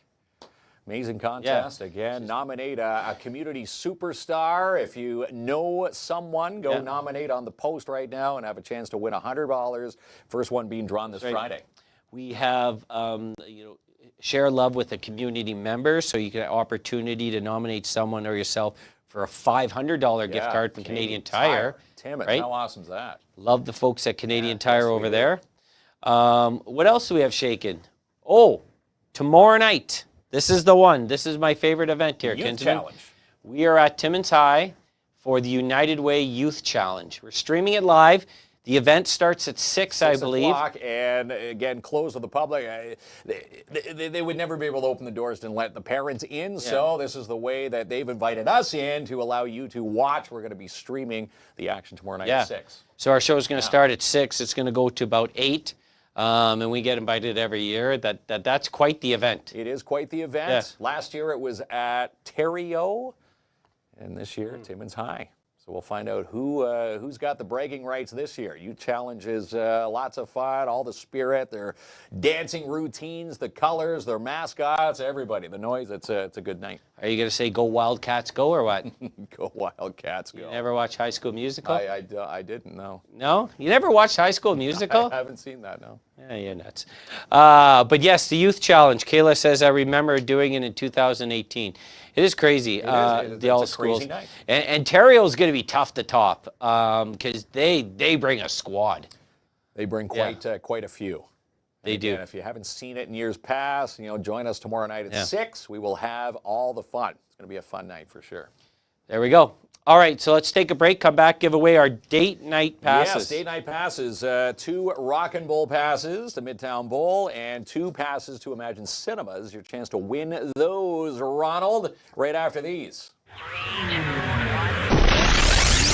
Amazing contest. Again, nominate a community superstar. If you know someone, go nominate on the post right now and have a chance to win $100. First one being drawn this Friday. We have, share love with a community member, so you get an opportunity to nominate someone or yourself for a $500 gift card from Canadian Tire. Timmins, right? How awesome is that? Love the folks at Canadian Tire over there. What else do we have shaken? Oh, tomorrow night. This is the one. This is my favorite event here, Youth Challenge. We are at Timmins High for the United Way Youth Challenge. We're streaming it live. The event starts at 6 I believe. And again, closed to the public. They would never be able to open the doors and let the parents in. So this is the way that they've invited us in to allow you to watch. We're going to be streaming the action tomorrow night at 6. So our show is going to start at 6. It's going to go to about 8. And we get invited every year. That's quite the event. It is quite the event. Last year it was at Terrio, and this year Timmins High. So we'll find out who's got the bragging rights this year. Youth Challenge is lots of fun, all the spirit, their dancing routines, the colors, their mascots, everybody, the noise. It's a good night. Are you going to say "Go Wildcats, go" or what? Go Wildcats, go. You never watch High School Musical? I didn't, no. No? You never watched High School Musical? I haven't seen that, no. Yeah, you're nuts. But yes, the Youth Challenge. Kayla says, I remember doing it in 2018. It is crazy. It's all a schools. crazy night. And Ontario's going to be tough to top because they bring a squad. They bring quite a few. They do. If you haven't seen it in years past, join us tomorrow night at 6. We will have all the fun. It's going to be a fun night for sure. There we go. All right, so let's take a break, come back, give away our date night passes. Yes, date night passes. 2 Rockin' Bowl passes to Midtown Bowl and 2 passes to Imagine Cinemas. Your chance to win those, Ronald, right after these.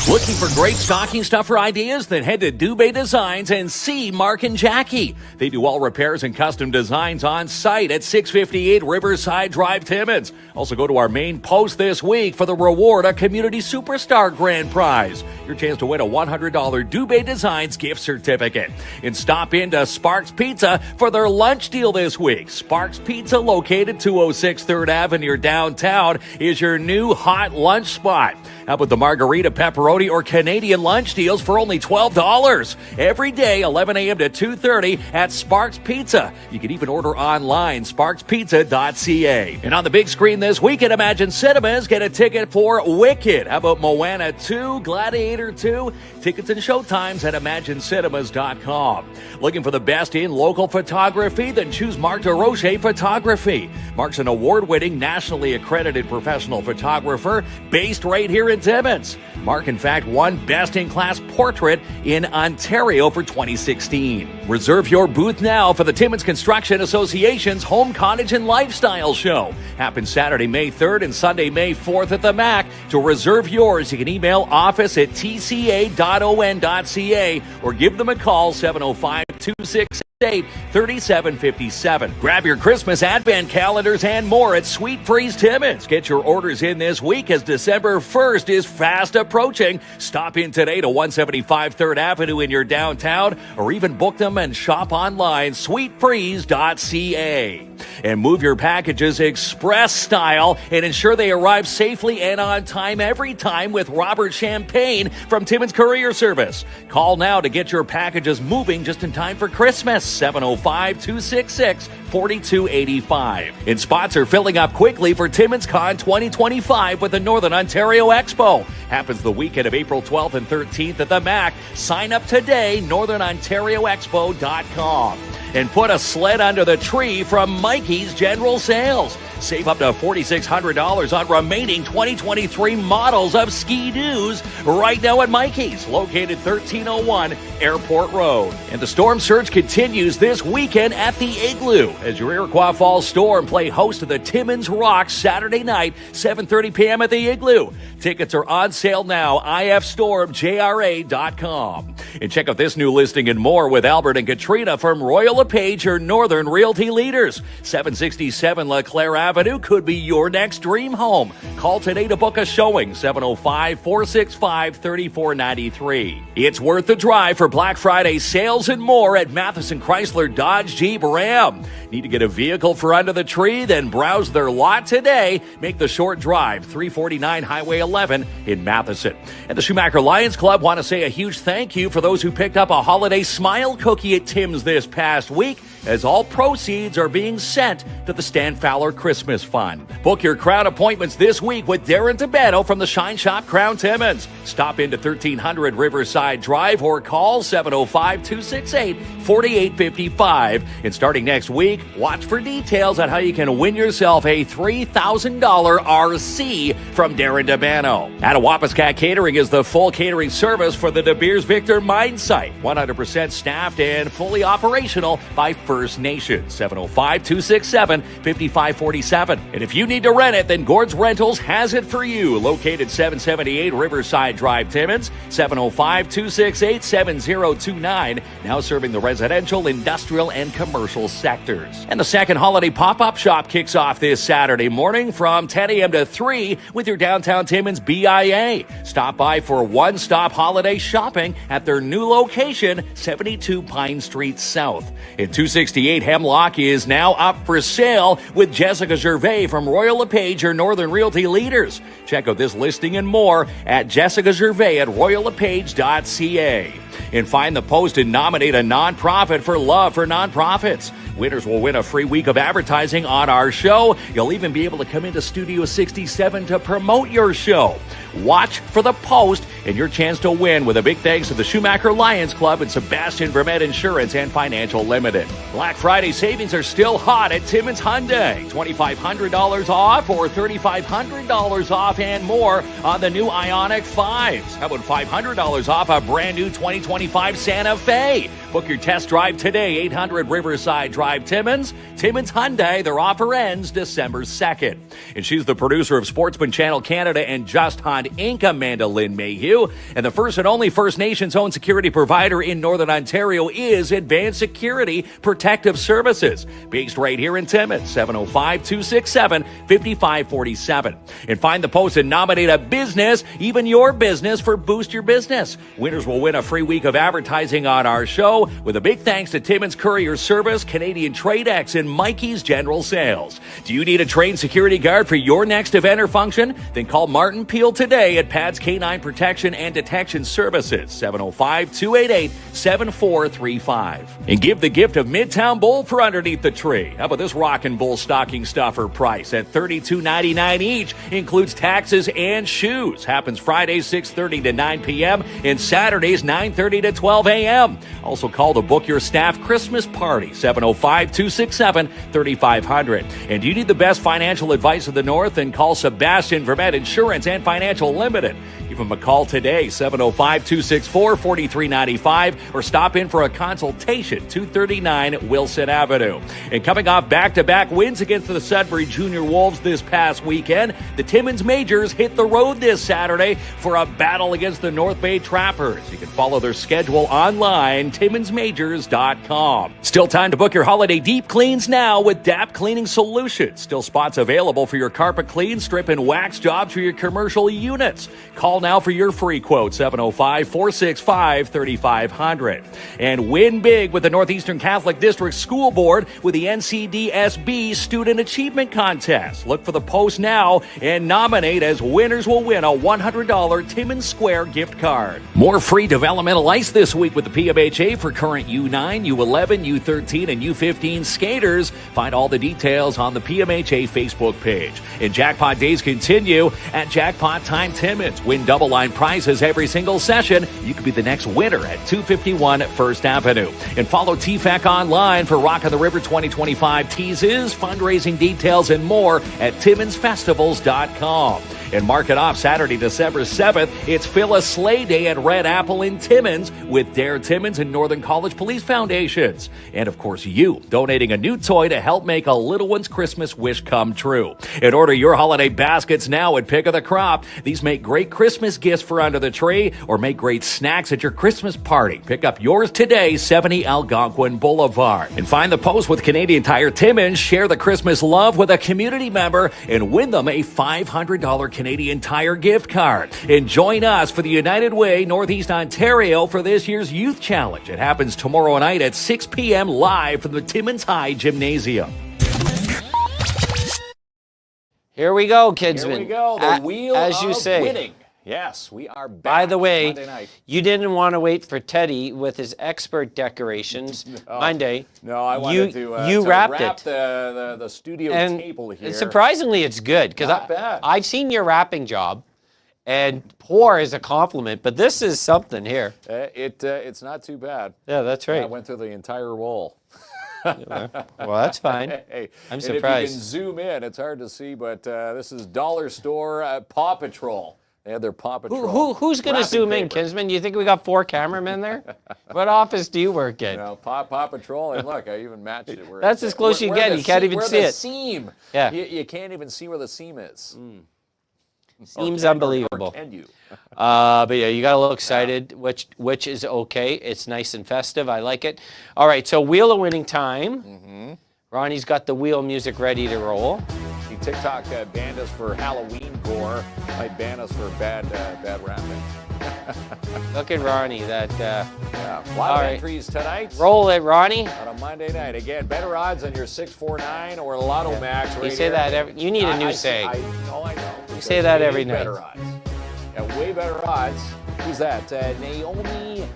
Looking for great stocking stuffer ideas? Then head to Dubé Designs and see Mark and Jackie. They do all repairs and custom designs on site at 658 Riverside Drive, Timmins. Also go to our main post this week for the reward, a Community Superstar Grand Prize. Your chance to win a $100 Dubé Designs gift certificate. And stop into Sparks Pizza for their lunch deal this week. Sparks Pizza, located 206 3rd Avenue downtown, is your new hot lunch spot. How about the margarita, pepperoni, or Canadian lunch deals for only $12? Every day, 11 a.m. to 2:30 at Sparks Pizza. You can even order online, sparkspizza.ca. And on the big screen this week at Imagine Cinemas, get a ticket for Wicked. How about Moana 2, Gladiator 2? Tickets and showtimes at imaginecinemas.com. Looking for the best in local photography? Then choose Marc DeRoche Photography. Marc's an award-winning, nationally accredited professional photographer based right here in Timmins. Marc, in fact, won Best in Class Portrait in Ontario for 2016. Reserve your booth now for the Timmins Construction Association's Home, Cottage, and Lifestyle Show. Happens Saturday, May 3rd and Sunday, May 4th at the MAC. To reserve yours, you can email office@tca.on.ca or give them a call, 705-268-3757. Grab your Christmas advent calendars and more at Sweet Freeze Timmins. Get your orders in this week as December 1st is fast approaching. Stop in today to 175 3rd Avenue in your downtown, or even book them and shop online, sweetfreeze.ca. And move your packages express style and ensure they arrive safely and on time every time with Robert Champagne from Timmins Courier Service. Call now to get your packages moving just in time for Christmas. 705-266-4285. And spots are filling up quickly for Timmins Con 2025 with the Northern Ontario Expo. Happens the weekend of April 12th and 13th at the MAC. Sign up today, northernontarioexpo.com. And put a sled under the tree from Mikey's General Sales. Save up to $4,600 on remaining 2023 models of Ski-Doos right now at Mikey's, located 1301 Airport Road. And the storm surge continues this weekend at the Igloo as your Iroquois Falls Storm play host to the Timmins Rocks Saturday night, 7:30 p.m. at the Igloo. Tickets are on sale now, ifstormjra.com. And check out this new listing and more with Albert and Katrina from Royal LePage, your Northern Realty leaders. 767 LeClaire Avenue could be your next dream home. Call today to book a showing, 705-465-3493. It's worth the drive for Black Friday sales and more at Matheson Chrysler Dodge Jeep Ram. Need to get a vehicle for under the tree? Then browse their lot today. Make the short drive, 349 Highway 11 in Matheson. And the Schumacher Lions Club want to say a huge thank you for those who picked up a holiday smile cookie at Tim's this past week, as all proceeds are being sent to the Stan Fowler Christmas Fund. Book your Crown appointments this week with Darren Tabano from the Shine Shop Crown Timmins. Stop into 1300 Riverside Drive or call 705-268-4855. And starting next week, watch for details on how you can win yourself a $3,000 RC from Darren Tabano. Attawapiskat Catering is the full catering service for the De Beers Victor Mine Site. 100% staffed and fully operational by First Nations. 705-267-5547. And if you need to rent it, then Gord's Rentals has it for you. Located 778 Riverside Drive, Timmins. 705-268-7029. Now serving the residential, industrial, and commercial sectors. And the second holiday pop-up shop kicks off this Saturday morning from 10 a.m. to 3 with your downtown Timmins BIA. Stop by for one-stop holiday shopping at their new location, 72 Pine Street South. In 268 Hemlock is now up for sale with Jessica Gervais from Royal LePage, your Northern Realty leaders. Check out this listing and more at Jessica Gervais at royallepage.ca. And find the post and nominate a nonprofit for Love for Nonprofits. Winners will win a free week of advertising on our show. You'll even be able to come into Studio 67 to promote your show. Watch for the post and your chance to win with a big thanks to the Schumacher Lions Club and Sebastian Vermette Insurance and Financial Limited. Black Friday savings are still hot at Timmins Hyundai. $2,500 off or $3,500 off and more on the new Ioniq 5s. How about $500 off a brand new 2025 Santa Fe? Book your test drive today, 800 Riverside Drive, Timmins. Timmins Hyundai, their offer ends December 2nd. And she's the producer of Sportsman Channel Canada and Just Hunt Inc., Amanda Lynn Mayhew. And the first and only First Nations-owned security provider in Northern Ontario is Advanced Security Protective Services, based right here in Timmins, 705-267-5547. And find the post and nominate a business, even your business, for Boost Your Business. Winners will win a free week of advertising on our show with a big thanks to Timmins Courier Service, Canadian Tradex, and Mikey's General Sales. Do you need a trained security guard for your next event or function? Then call Martin Peel today today at Pat's Canine Protection and Detection Services, 705-288-7435. And give the gift of Midtown Bowl for underneath the tree. How about this Rockin' Bull stocking stuffer price at $32.99 each? Includes taxes and shoes. Happens Fridays 6:30 to 9 p.m. and Saturdays 9:30 to 12 a.m. Also call to book your staff Christmas party, 705-267-3500. And do you need the best financial advice of the North? Then call Sebastian Vermet Insurance and Financial Limited. Give them a call today, 705-264-4395, or stop in for a consultation, 239 Wilson Avenue. And coming off back-to-back wins against the Sudbury Junior Wolves this past weekend, the Timmins Majors hit the road this Saturday for a battle against the North Bay Trappers. You can follow their schedule online, timminsmajors.com. Still time to book your holiday deep cleans now with DAP Cleaning Solutions. Still spots available for your carpet clean, strip, and wax jobs for your commercial units. Call now for your free quote, 705-465-3500. And win big with the Northeastern Catholic District School Board with the NCDSB Student Achievement Contest. Look for the post now and nominate, as winners will win a $100 Timmins Square gift card. More free developmental ice this week with the PMHA for current U9, U11, U13, and U15 skaters. Find all the details on the PMHA Facebook page. And jackpot days continue at Jackpot Time Timmins. Win double line prizes every single session. You could be the next winner at 251 First Avenue. And follow TFAC online for Rock on the River 2025 teases, fundraising details, and more at TimminsFestivals.com. And mark it off Saturday, December 7th. It's Phyllis Sleigh Day at Red Apple in Timmins with Dare Timmins and Northern College Police Foundations. And of course, you donating a new toy to help make a little one's Christmas wish come true. And order your holiday baskets now at Pick of the Crop. These make great Christmas gifts for under the tree or make great snacks at your Christmas party. Pick up yours today, 70 Algonquin Boulevard. And find the post with Canadian Tire Timmins. Share the Christmas love with a community member and win them a $500 Canadian Tire gift card. And join us for the United Way Northeast Ontario for this year's Youth Challenge. It happens tomorrow night at 6 p.m. live from the Timmins High Gymnasium. Here we go, Kidsman. Here we go. The wheel as you of say. winning. Yes, we are back. By the way, Monday night. you didn't want to wait for Teddy with his expert decorations Monday. No, I wanted to wrap wrap the studio and table here. Surprisingly, it's good because I've seen your wrapping job, and poor is a compliment, but this is something here. It's not too bad. Yeah, that's right. I went through the entire roll. Well, that's fine. Hey, I'm and if you surprised. can zoom in, it's hard to see, but this is Dollar Store Paw Patrol. They had their Paw Patrol. Who's going to wrapping zoom in, paper. Kinsman? You think we got 4 cameramen there? What office do you work in? You know, Paw Patrol, and look, I even matched it. That's as close you get. You can't even see it. The seam. Yeah. You can't even see where the seam is. Seems unbelievable. Or can you? But yeah, you got a little excited, which is okay. It's nice and festive. I like it. All right, so Wheel of Winning time. Ronnie's got the wheel music ready to roll. See, TikTok banned us for Halloween gore. Might ban us for bad rapping. Look at Ronnie. That Yeah, a lot of entries tonight. roll it, Ronnie. On a Monday night. Again, better odds on your 649 or Lotto Max. Right You say here. that you need a new saying. I know. You say that every night. Better odds. Yeah, way better odds. Who's that? Naomi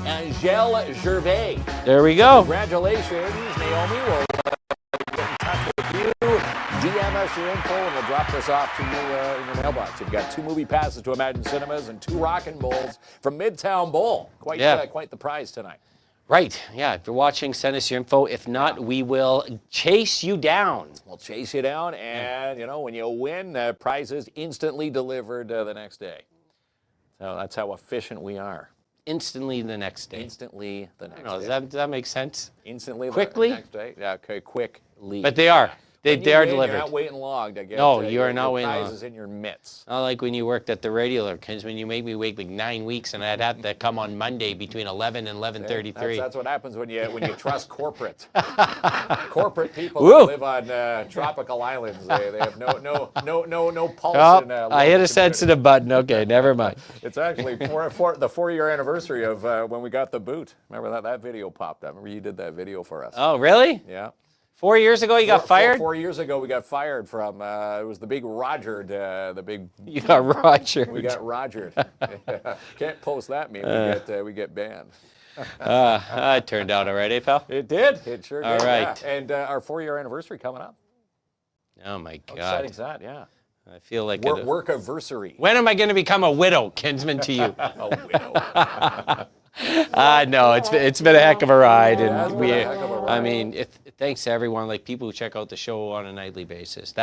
Angel Gervais. There we go. Congratulations, Naomi. We'll get in touch with you. DM us your info, and we'll drop this off to you in your mailbox. You've got 2 movie passes to Imagine Cinemas and 2 Rockin' Bowls from Midtown Bowl. Quite the prize tonight. Right. Yeah. If you're watching, send us your info. If not, we will chase you down. We'll chase you down, and you know, when you win, prizes instantly delivered the next day. So that's how efficient we are. Instantly the next day. Instantly the next No, day. does that make sense? Instantly Quickly? the next day. Yeah, okay, quickly. But they are. They are delivered. You're not waiting long to get No, you are not your waiting long. prizes in your mitts. Not like when you worked at the regular, because when you make me wait like 9 weeks and I'd have to come on Monday between 11 and 11:33. That's what happens when you trust corporate. Corporate people Woo. that live on tropical islands. They have no pulse Oh, in I hit a local community. sensitive button. Okay, never mind. It's actually the 4-year anniversary of when we got the boot. Remember that video popped up? Remember you did that video for us? Oh, really? Yeah. 4 years ago, you got fired? 4 years ago, we got fired from, it was the big Rogered, You got Roger. we got Rogered. Can't post that meme, we get banned. It turned out all right, eh, pal? It did. It sure did. All right. Yeah. And our 4-year anniversary coming up. Oh, my How God. exciting is that? Yeah. I feel like Work-anniversary. When am I going to become a widow, kinsman, to you? A widow. No, it's been a heck of a ride, and It's been a heck of a ride. I mean, thanks to everyone, like people who check out the show on a nightly basis.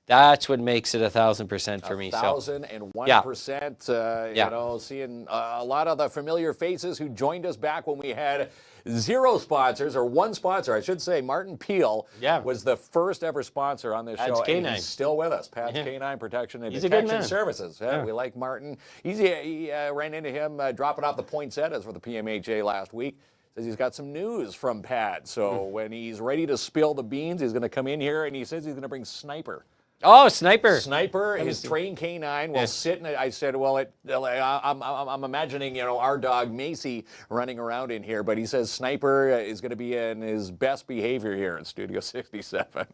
That's what makes it 1,000% for me. 1,001%. You know, seeing a lot of the familiar faces who joined us back when we had 0 sponsors, or 1 sponsor, I should say. Martin Peel was the first ever sponsor on this show. K9. And he's still with us. Pat's K9 Protection and He's a good Detection man. Services. We like Martin. He ran into him dropping off the poinsettias for the PMHA last week. Says he's got some news from Pat. So when he's ready to spill the beans, he's going to come in here, and he says he's going to bring Sniper. Oh, Sniper. Sniper, his trained canine, will sit in it. I said, well, I'm imagining, you know, our dog Macy running around in here, but he says Sniper is going to be in his best behavior here in Studio 67. We're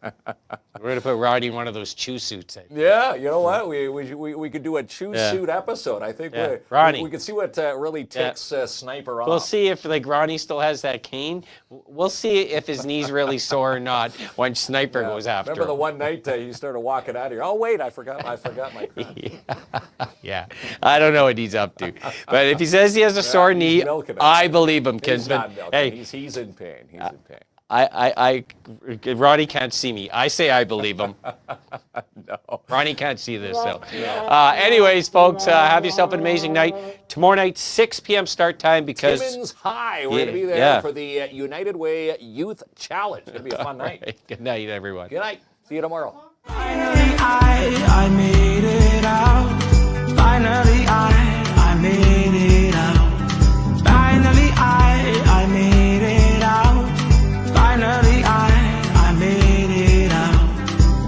going to put Roddy in one of those chew suits. Yeah, you know what? We could do a chew suit episode. I think we could see what really ticks Sniper off. We'll see if, like, Ronnie still has that cane. We'll see if his knee's really sore or not when Sniper goes after Remember the him. one night he started walking out of here. Oh, wait, I forgot my crown. Yeah, I don't know what he's up to. But if he says he has a sore knee, I believe him, kinsman. Hey, he's in pain. He's in pain. Ronnie can't see me. I say I believe him. No. Ronnie can't see this. So, anyways, folks, have yourself an amazing night. Tomorrow night, 6 p.m. start time because Timmins High. We're going to be there for the United Way Youth Challenge. It's going to be a fun night. Right. Good night, everyone. Good night. See you tomorrow. Finally, I made it out. Finally, I made it out. Finally, I made it out. Finally, I made it out.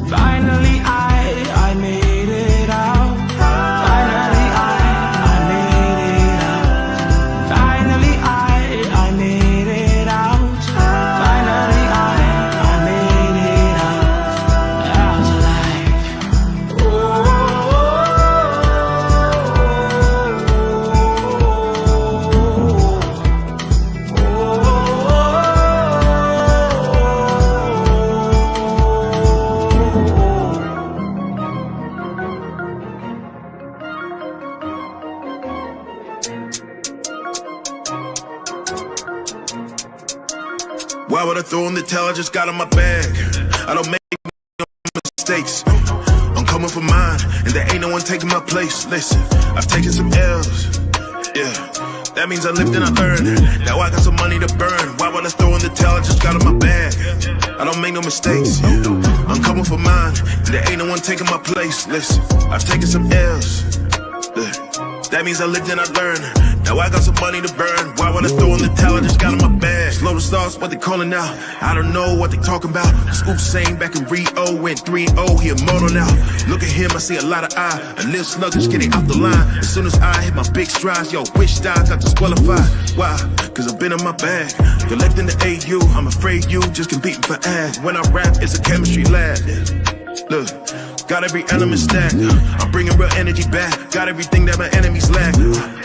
Finally, I made it out. Finally, I made it out. Finally, I made it out. Finally, I made it out alive. Why would I throw in the towel? I just got in my bag. I don't make no mistakes. I'm coming for mine, and there ain't no one taking my place. Listen, I've taken some L's. Yeah, that means I lived and I learned. Now I got some money to burn. Why would I throw in the towel? I just got in my bag. I don't make no mistakes. I'm coming for mine, and there ain't no one taking my place. Listen, I've taken some L's. That means I lived and I learned. Now I got some money to burn. Why would I throw in the towel? I just got in my bag. Slow the stars, what they calling now? I don't know what they talking about. Scoop saying back in Rio, went 3-0, he immortal now. Look at him, I see a lot of eye. A little sluggish getting off the line. As soon as I hit my big strides, yo, which styles got disqualified? Why? Cause I've been in my bag. Collecting the AU, I'm afraid you just competing for ass. When I rap, it's a chemistry lab. Look. Got every element stacked. I'm bringing real energy back. Got everything that my enemies lack.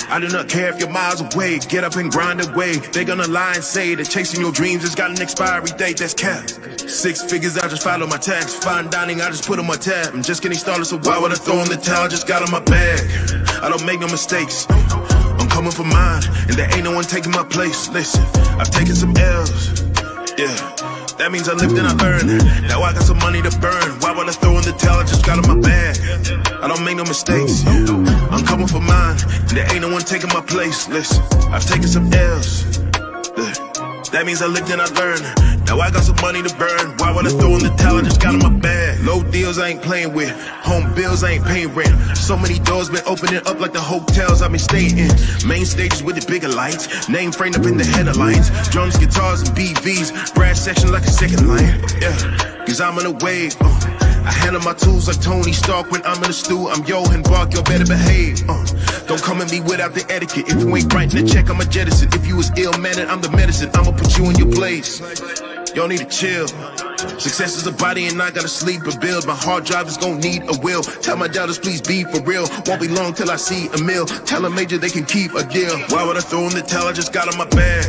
I do not care if you're miles away. Get up and grind away. They gonna lie and say that chasing your dreams has got an expiry date. That's cap. 6 figures, I just follow my tax. Fine dining, I just put on my tab. I'm just getting started, so why would I throw in the towel? Just got in my bag. I don't make no mistakes. I'm coming for mine, and there ain't no one taking my place. Listen, I've taken some L's. Yeah. That means I lived and I learned. Now I got some money to burn. Why would I throw in the towel? I just got in my bag. I don't make no mistakes. I'm coming for mine, and there ain't no one taking my place. Listen, I've taken some L's. That means I lived and I learned. Now I got some money to burn. Why would I throw in the towel? I just got in my bag. Low deals I ain't playing with. Home bills I ain't paying rent. So many doors been opening up like the hotels I've been staying in. Main stages with the bigger lights. Name framed up in the headlines. Drums, guitars, and BVs. Brass section like a second line. Yeah, cause I'm on a wave. I handle my tools like Tony Stark when I'm in the stew. I'm Johan Bark, you better behave. Don't come at me without the etiquette. If you ain't writing the check, I'ma jettison. If you was ill-mannered, I'm the medicine. I'ma put you in your place. You don't need to chill. Success is a body and I gotta sleep and build. My hard drive is gonna need a will. Tell my doubters please be for real. Won't be long till I see a meal. Tell a major they can keep a deal. Why would I throw in the towel? I just got on my bag.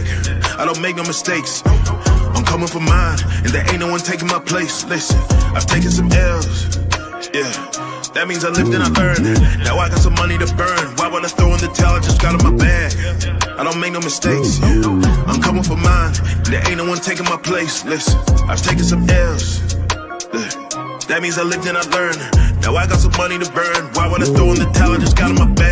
I don't make no mistakes. I'm coming for mine, and there ain't no one taking my place. Listen, I've taken some L's. Yeah, that means I lived and I learned. Now I got some money to burn. Why would I throw in the towel? I just got on my bag. I don't make no mistakes. I'm coming for mine, and there ain't no one taking my place. Listen, I've taken some L's. That means I lived and I learned. Now I got some money to burn. Why would I throw in the towel? I just got on my bag.